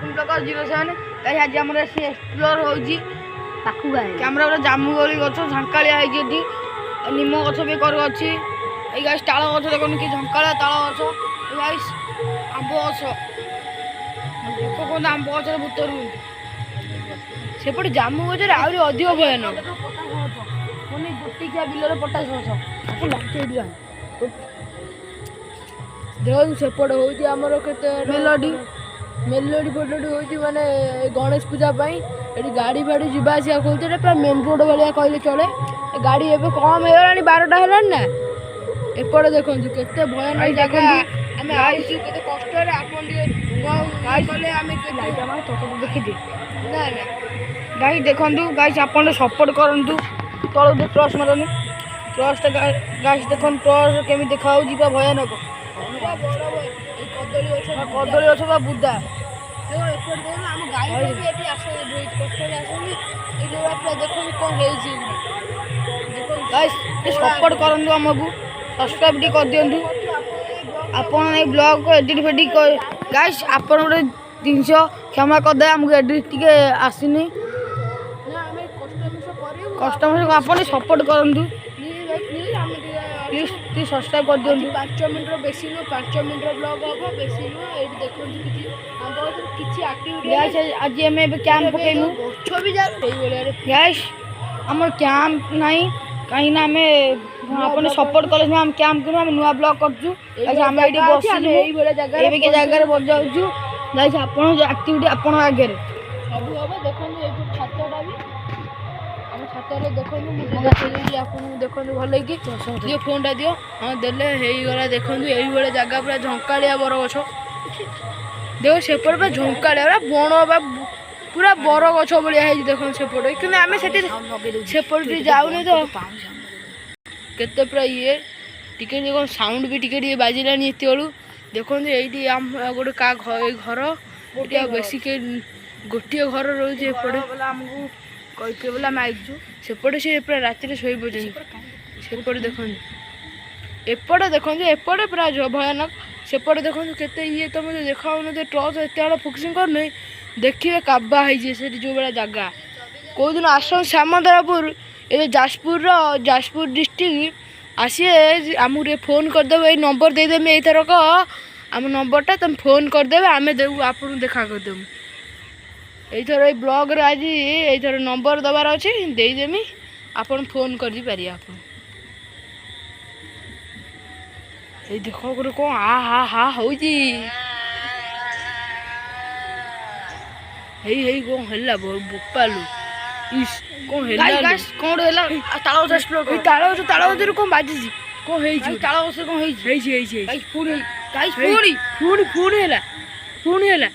07 आज आम एक्सप्लोर हो कैमेरा पूरा जामुगोली गछ झंकालिया है निम गछ भी कर अच्छी गाइस ताल गछ देखो कि झंकालिया ताल गछ गाइस आंब गछ लोक कहते आंब गछ भूत रुहति सेपटे जामु गछ आहरी अधिक भयानक मैंने गोटिकिया बिलर पटास गछ देखो सेपटे होती आमर केते मेलोडी मेलोडी फोटोटी होती माने गणेश पूजा पाई एटी गाड़ी फाड़ी जीवा आसिया कहते पूरा मेन रोड भाया कहले चले गाड़ी एवं कम हो 12टा है ना एपटे देखो केते भयानक जगह आम आईचु केते कष्ट देखी ना ना गाई देखु गाइस आप सपोर्ट करूँ तल ट्रस्ट मारनी ट्रस्ट गाइस देख ट्रस्ट केमी देखा भयानक कदली गछ बा बुदा सपोर्ट करूँ आमको सब्सक्राइब टी कर दिंतु आपन ब्लॉग को एडिट फेडिट गाइस आप गोटे जिनस क्षमा करदे आमको एडिट टी आसनी कस्टमर आप सपोर्ट करूँ प्लीज सब्सक्राइब कर दिंतु 5 मिनट बेसी नु 5 मिनट ब्लॉग हम बेसी नु ये देखो किसी एक्टिविटी आज आम कैंप पकईमु गैस आम कैंप नहीं कहीं आम आपने सपोर्ट कले आम कैंप करूँ आम नुआ ब्लॉग करूँ आम ये जगह बजाऊँ गाइस आप एक्टिविटी आपण आगे सब हम देखो छातटा भी छातर देखो देखो भल कि दियो फोन टा दियो हाँ देले गला देखो ये जगह पूरा झंकालिया बरगछ देखो सेपटे पूरा झंकालिया बण बा पूरा बरगछ भाया देखो सेपटे कि आम सेपटे जाऊनी तो केते पूरा ये टिके देखो साउंड भी टिके बाजिलानी एत बेलू देखो ये आम गोटे का घर ये बेसी गोटे घर रोचे एपटे आमको कहते बोले आम आईचु सेपटे से पूरा राति शोई पड़े सेपटे देखो एपटे देखो एपटे पूरा भयानक सेपटे देखो केते ये तुम देखा ट्रच एत फोकसिंग करनी देखिए काबा है से जो भाया जगह कौ दिन आस श्यामदारापुर ये जाजपुर डिस्ट्रिक्ट आसी आमको फोन करदेव ये नंबर देदेमी यथरक आम नंबरटा तुम फोन करदेवे आम देव आप देखा करदेमु यथर ये ब्लॉग आज यथर नंबर दबार अच्छे देदेमी आपन फोन कर पारे आप देखो गोटे कौन आ हा हा हो कौन है बोपालू इस कौन है कौन है ताल कौन बाजी कौन है ताल कौन है